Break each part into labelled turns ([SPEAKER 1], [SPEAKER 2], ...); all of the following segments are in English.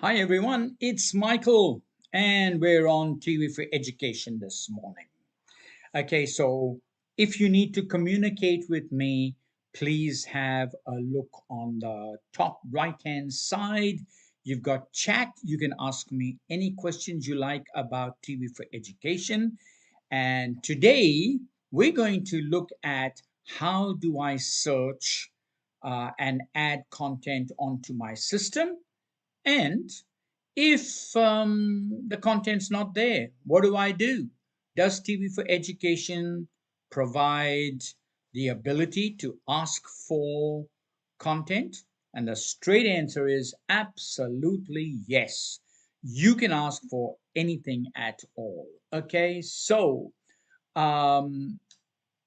[SPEAKER 1] Hi everyone, it's Michael, and we're on TV for Education this morning. Okay, so if you need to communicate with me, please have a look on the top right hand side. You've got chat. You can ask me any questions you like about TV for Education. And today we're going to look at how do I search and add content onto my system, and if the content's not there, what do I do? Does TV for Education provide the ability to ask for content? And the straight answer is absolutely yes. You can ask for anything at all. Okay, so um,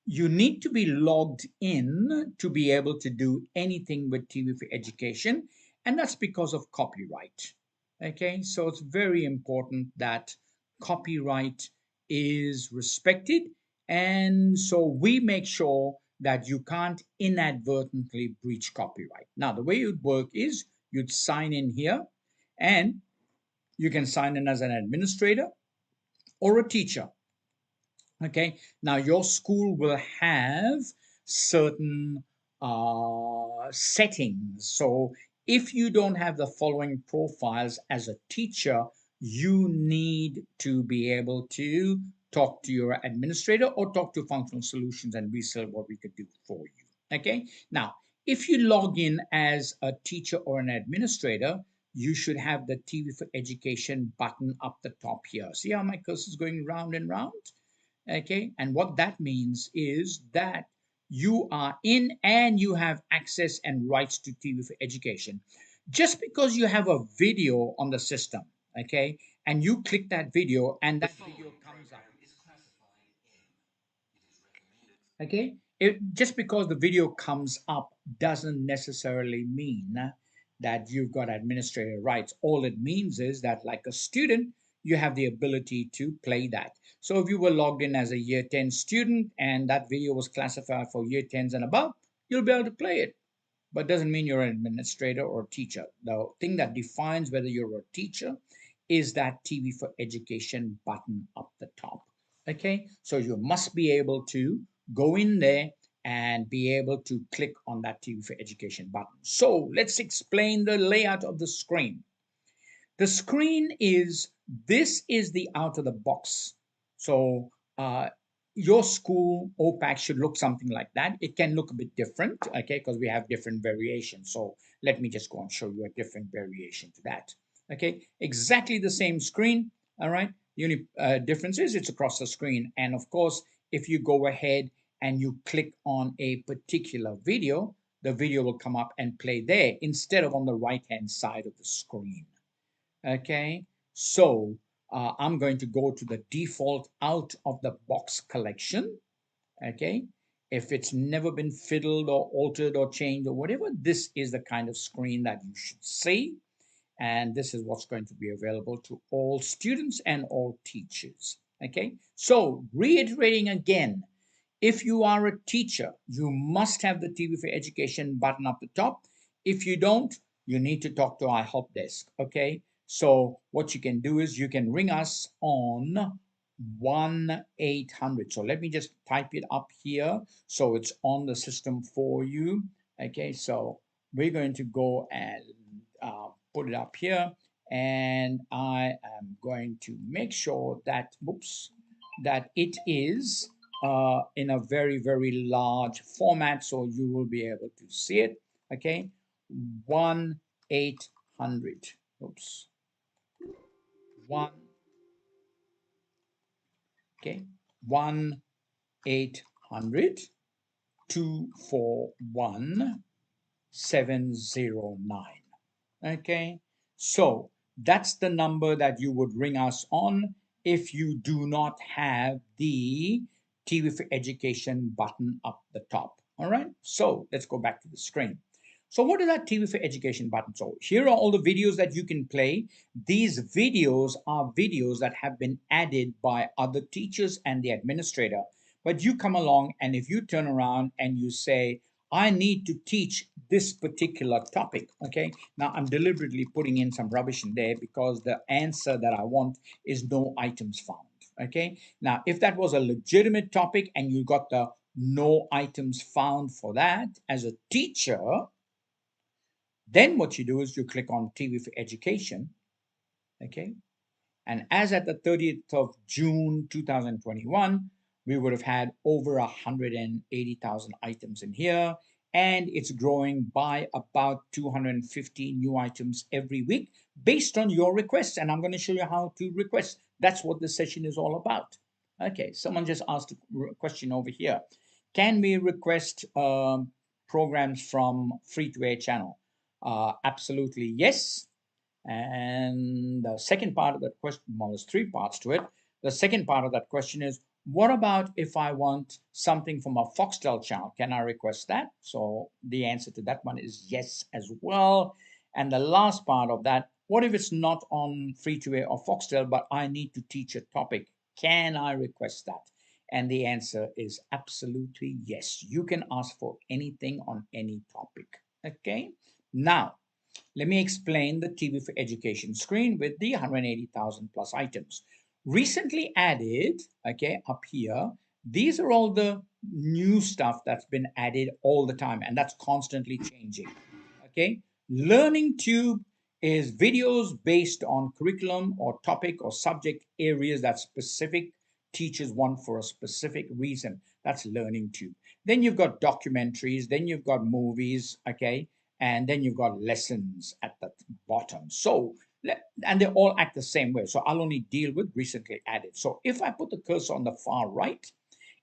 [SPEAKER 1] you need to be logged in to be able to do anything with TV for Education, and that's because of copyright. Okay, so it's very important that copyright is respected, and so we make sure that you can't inadvertently breach copyright. Now, the way it would work is you'd sign in here, and you can sign in as an administrator or a teacher. Okay, now your school will have certain settings. So if you don't have the following profiles as a teacher, you need to be able to talk to your administrator or talk to Functional Solutions, and we see what we could do for you. Okay, now if you log in as a teacher or an administrator, you should have the TV for Education button up the top here. See how my cursor is going round and round? Okay, and what that means is that you are in and you have access and rights to TV for Education. Just because you have a video on the system, okay, and you click that video and that video comes up, okay, just because the video comes up doesn't necessarily mean that you've got administrator rights. All it means is that, like a student, you have the ability to play that. So if you were logged in as a year 10 student and that video was classified for year 10s and above, you'll be able to play it, but doesn't mean you're an administrator or a teacher. The thing that defines whether you're a teacher is that TV for Education button up the top. Okay, so you must be able to go in there and be able to click on that TV for Education button. So let's explain the layout of the screen. The screen is, this is the out of the box. So your school OPAC should look something like that. It can look a bit different, okay, because we have different variations. So let me just go and show you a different variation to that. Okay, exactly the same screen, all right. The only difference is it's across the screen. And of course, if you go ahead and you click on a particular video, the video will come up and play there instead of on the right-hand side of the screen. Okay, so I'm going to go to the default out of the box collection. Okay, if it's never been fiddled or altered or changed or whatever, this is the kind of screen that you should see. And this is what's going to be available to all students and all teachers. Okay, so reiterating again, if you are a teacher, you must have the TV for Education button up the top. If you don't, you need to talk to our help desk. Okay, so what you can do is you can ring us on 1-800. So let me just type it up here so it's on the system for you. Okay, so we're going to go and put it up here, and I am going to make sure that, whoops, that it is in a very, very large format so you will be able to see it. Okay, 1-800. Oops, one. Okay, 1-800-241-709. Okay, so that's the number that you would ring us on if you do not have the TV for Education button up the top. All right, so let's go back to the screen. So what is that TV for Education button? So here are all the videos that you can play. These videos are videos that have been added by other teachers and the administrator. But you come along, and if you turn around and you say, I need to teach this particular topic. Okay, now I'm deliberately putting in some rubbish in there because the answer that I want is no items found. Okay, now if that was a legitimate topic and you got the no items found for that as a teacher, then what you do is you click on TV for Education. Okay, and as at the 30th of June 2021, we would have had over 180,000 items in here. And it's growing by about 250 new items every week based on your requests. And I'm going to show you how to request. That's what this session is all about. Okay, someone just asked a question over here. Can we request programs from free to air channel? Absolutely yes. And the second part of that question, well, there's three parts to it. The second part of that question is, what about if I want something from a Foxtel channel? Can I request that? So the answer to that one is yes as well. And the last part of that, what if it's not on free to air or Foxtel, but I need to teach a topic? Can I request that? And the answer is absolutely yes. You can ask for anything on any topic. Okay. Now, let me explain the TV for Education screen with the 180,000 plus items. Recently added, okay, up here, these are all the new stuff that's been added all the time, and that's constantly changing. Okay, Learning Tube is videos based on curriculum or topic or subject areas that specific teachers want for a specific reason. That's Learning Tube. Then you've got documentaries, then you've got movies, okay, and then you've got lessons at the bottom. So, and they all act the same way. So I'll only deal with recently added. So if I put the cursor on the far right,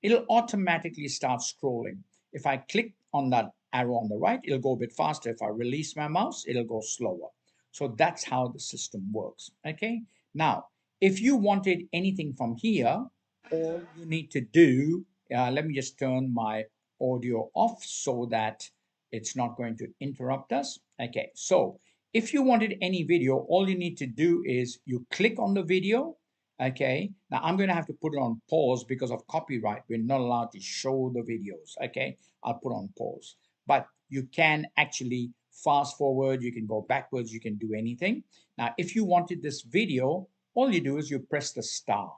[SPEAKER 1] it'll automatically start scrolling. If I click on that arrow on the right, it'll go a bit faster. If I release my mouse, it'll go slower. So that's how the system works. Okay. Now, if you wanted anything from here, all you need to do, let me just turn my audio off so that it's not going to interrupt us. Okay. So if you wanted any video, all you need to do is you click on the video. Okay, now I'm going to have to put it on pause because of copyright. We're not allowed to show the videos. Okay, I'll put on pause, but you can actually fast forward, you can go backwards, you can do anything. Now, if you wanted this video, all you do is you press the star,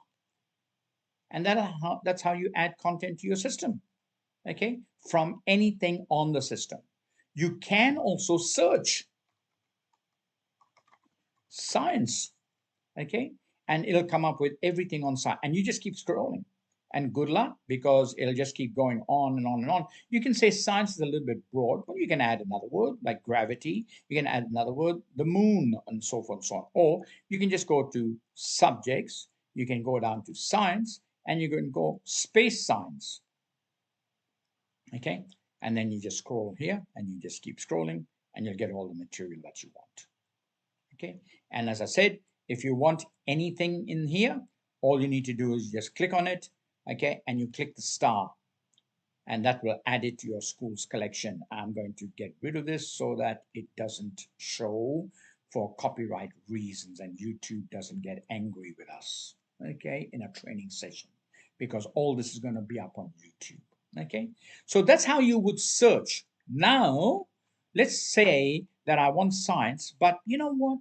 [SPEAKER 1] and that's how you add content to your system. Okay, from anything on the system. You can also search science. Okay, and it'll come up with everything on site, and you just keep scrolling, and good luck, because it'll just keep going on and on and on. You can say science is a little bit broad, but you can add another word like gravity, you can add another word, the moon, and so forth and so on. Or you can just go to subjects, you can go down to science, and you can go space science. Okay, and then you just scroll here and you just keep scrolling, and you'll get all the material that you want. Okay, and as I said, if you want anything in here, all you need to do is just click on it, okay, and you click the star, and that will add it to your school's collection. I'm going to get rid of this so that it doesn't show for copyright reasons and YouTube doesn't get angry with us, okay, in a training session, because all this is going to be up on YouTube. Okay, so that's how you would search. Now, let's say that I want science, but you know what?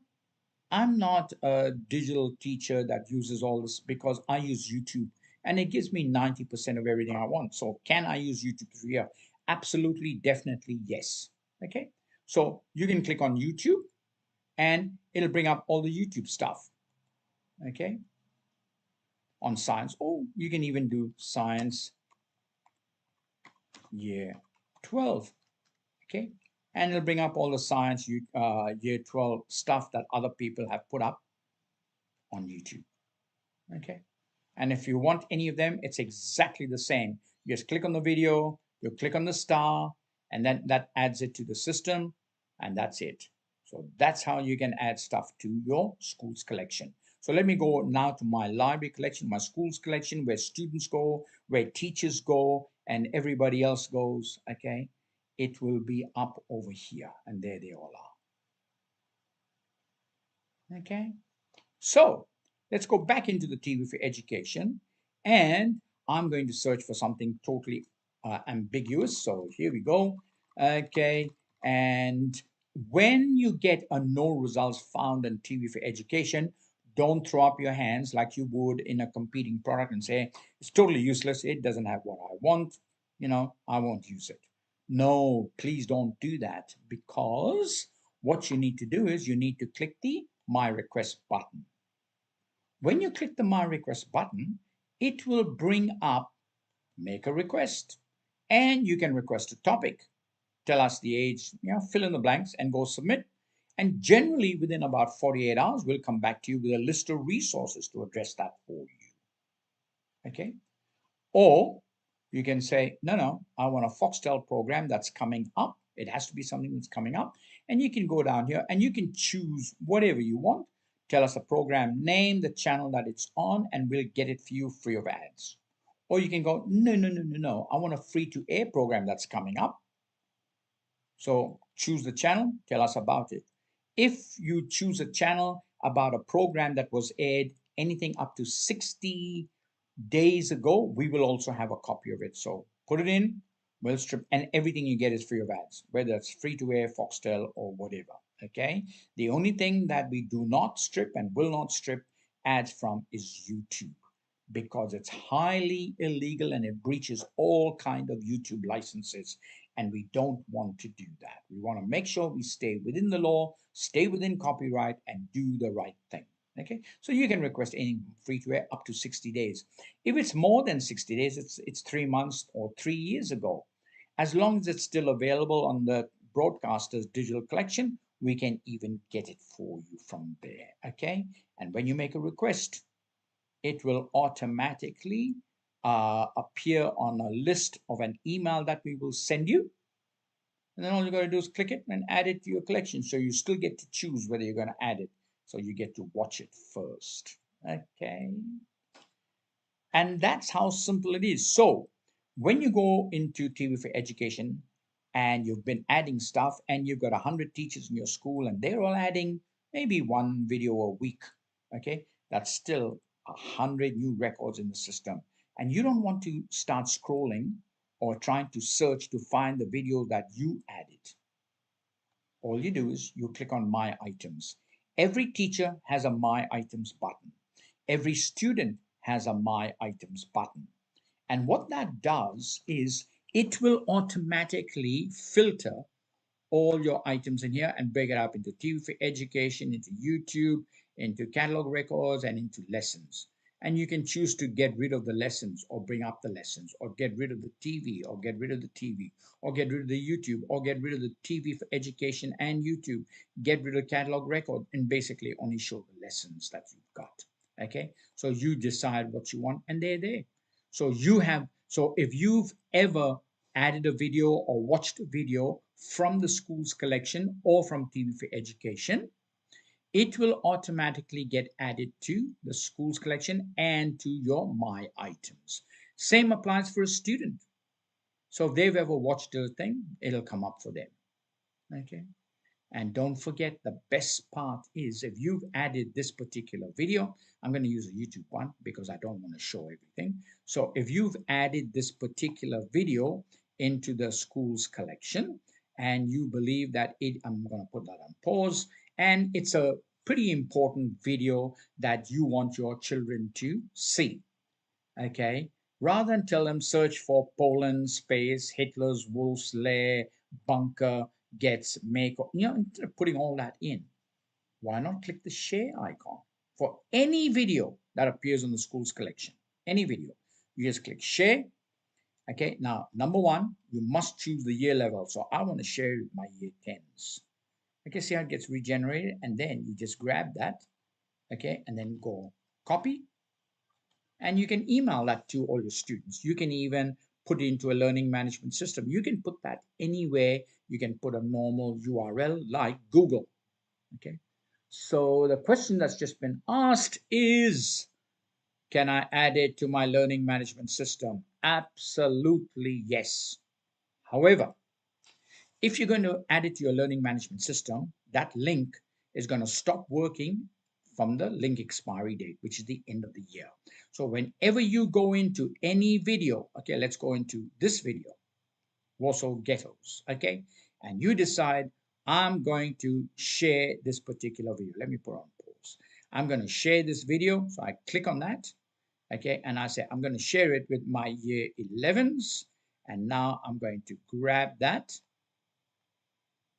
[SPEAKER 1] I'm not a digital teacher that uses all this because I use YouTube and it gives me 90% of everything I want. So can I use YouTube here? Absolutely, definitely, yes. Okay. So you can click on YouTube and it'll bring up all the YouTube stuff. Okay. On science. Oh, you can even do science year 12. Okay. And it'll bring up all the science year 12 stuff that other people have put up on YouTube. Okay. And if you want any of them, it's exactly the same. You just click on the video, you click on the star, and then that adds it to the system, and that's it. So that's how you can add stuff to your school's collection. So let me go now to my library collection, my school's collection, where students go, where teachers go, and everybody else goes, okay? It will be up over here, and there they all are, okay? So let's go back into the TV for Education, and I'm going to search for something totally ambiguous. So here we go. Okay, and when you get a no results found on TV for education, don't throw up your hands like you would in a competing product and say it's totally useless. It doesn't have what I want. I won't use it. No, please don't do that, because what you need to do is you need to click the My Request button. When you click the My Request button, it will bring up Make a Request, and you can request a topic, tell us the age, fill in the blanks and go submit. And generally within about 48 hours, we'll come back to you with a list of resources to address that for you. Okay. Or you can say, no, I want a Foxtel program that's coming up. It has to be something that's coming up. And you can go down here and you can choose whatever you want. Tell us the program name, the channel that it's on, and we'll get it for you free of ads. Or you can go, no, I want a free to air program that's coming up. So choose the channel, tell us about it. If you choose a channel about a program that was aired anything up to 60 days ago, we will also have a copy of it. So put it in, we'll strip, and everything you get is free of ads, whether it's free to air, Foxtel, or whatever. Okay. The only thing that we do not strip and will not strip ads from is YouTube, because it's highly illegal and it breaches all kind of YouTube licenses, and we don't want to do that. We want to make sure we stay within the law, stay within copyright, and do the right thing. Okay, so you can request any free to air up to 60 days. If it's more than 60 days, it's 3 months or 3 years ago. As long as it's still available on the broadcaster's digital collection, we can even get it for you from there. Okay, and when you make a request, it will automatically appear on a list of an email that we will send you. And then all you got to do is click it and add it to your collection. So you still get to choose whether you're going to add it. So you get to watch it first. Okay. And that's how simple it is. So when you go into TV for Education and you've been adding stuff and you've got 100 teachers in your school and they're all adding maybe one video a week, okay, that's still 100 new records in the system. And you don't want to start scrolling or trying to search to find the video that you added. All you do is you click on My Items. Every teacher has a My Items button. Every student has a My Items button. And what that does is it will automatically filter all your items in here and break it up into TV for Education, into YouTube, into catalog records, and into lessons. And you can choose to get rid of the lessons or bring up the lessons, or get rid of the TV or get rid of the TV, or get rid of the YouTube or get rid of the TV for Education and YouTube, get rid of catalog record, and basically only show the lessons that you've got. Okay, so you decide what you want and they're there. So if you've ever added a video or watched a video from the school's collection or from TV for Education, it will automatically get added to the school's collection and to your My Items. Same applies for a student. So if they've ever watched a thing, it'll come up for them. Okay. And don't forget, the best part is if you've added this particular video, I'm going to use a YouTube one because I don't want to show everything. So if you've added this particular video into the school's collection and you believe that I'm going to put that on pause, and it's a pretty important video that you want your children to see. Okay. Rather than tell them search for Poland, space, Hitler's wolf's lair, bunker, gets, make, instead of putting all that in, why not click the share icon for any video that appears on the school's collection? Any video. You just click share. Okay. Now, number one, you must choose the year level. So I want to share with my year 10s. Okay. See how it gets regenerated? And then you just grab that. Okay. And then go copy. And you can email that to all your students. You can even put it into a learning management system. You can put that anywhere. You can put a normal URL like Google. Okay. So the question that's just been asked is, can I add it to my learning management system? Absolutely yes. However, if you're going to add it to your learning management system, that link is going to stop working from the link expiry date, which is the end of the year. So whenever you go into any video, okay, let's go into this video. Warsaw ghettos, okay? And you decide, I'm going to share this particular video. Let me put on pause. I'm going to share this video. So I click on that, okay? And I say, I'm going to share it with my year 11s. And now I'm going to grab that,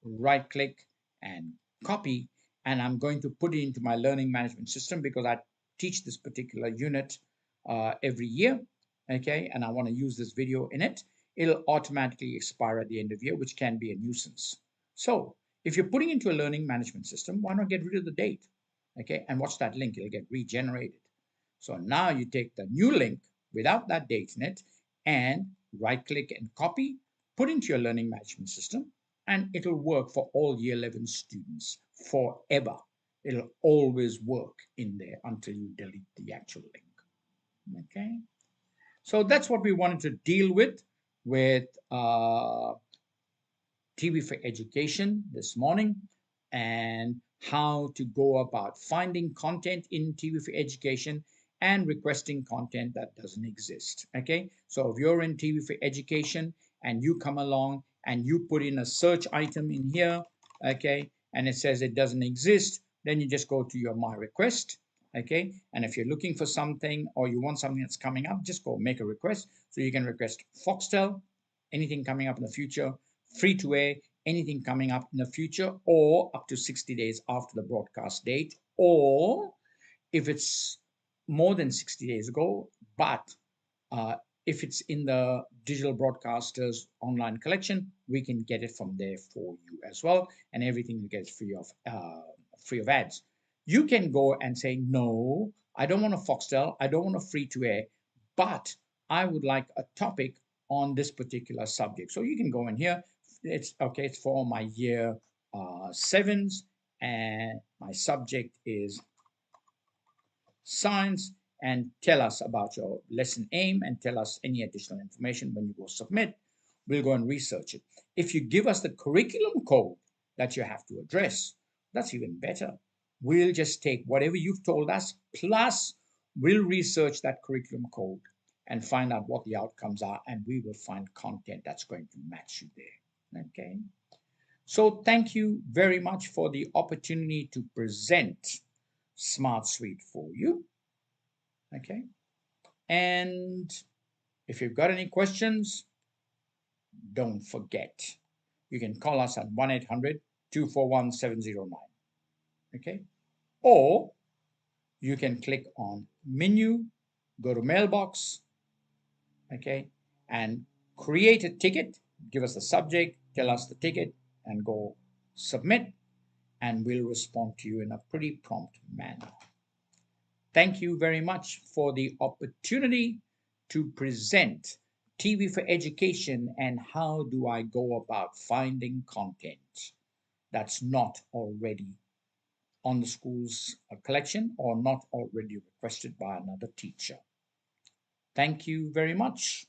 [SPEAKER 1] right click and copy, and I'm going to put it into my learning management system because I teach this particular unit every year, okay, and I want to use this video in it. It'll automatically expire at the end of the year, which can be a nuisance. So if you're putting into a learning management system, why not get rid of the date, okay, and watch that link, it'll get regenerated. So now you take the new link without that date in it and right click and copy, put into your learning management system, and it'll work for all year 11 students forever. It'll always work in there until you delete the actual link. Okay, so that's what we wanted to deal with TV for Education this morning, and how to go about finding content in TV for Education and requesting content that doesn't exist. Okay, so if you're in TV for Education and you come along and you put in a search item in here, okay, and it says it doesn't exist, then you just go to your My Request. Okay, and if you're looking for something or you want something that's coming up, just go make a request. So you can request Foxtel, anything coming up in the future, free to air, anything coming up in the future, or up to 60 days after the broadcast date, or if it's more than 60 days ago, but uh, if it's in the digital broadcasters online collection, we can get it from there for you as well, and everything you get free of ads. You can go and say, no, I don't want a Foxtel, I don't want a free to air, but I would like a topic on this particular subject. So you can go in here. It's okay. It's for my year sevens, and my subject is science, and tell us about your lesson aim and tell us any additional information. When you go submit, we'll go and research it. If you give us the curriculum code that you have to address, that's even better. We'll just take whatever you've told us, plus we'll research that curriculum code and find out what the outcomes are, and we will find content that's going to match you there. Okay. So thank you very much for the opportunity to present Smart Suite for you. Okay. And if you've got any questions, don't forget, you can call us at 1-800-241-709. Okay. Or you can click on menu, go to mailbox, okay, and create a ticket, give us the subject, tell us the ticket, and go submit, and we'll respond to you in a pretty prompt manner. Thank you very much for the opportunity to present TV for Education and how do I go about finding content that's not already on the school's collection or not already requested by another teacher. Thank you very much.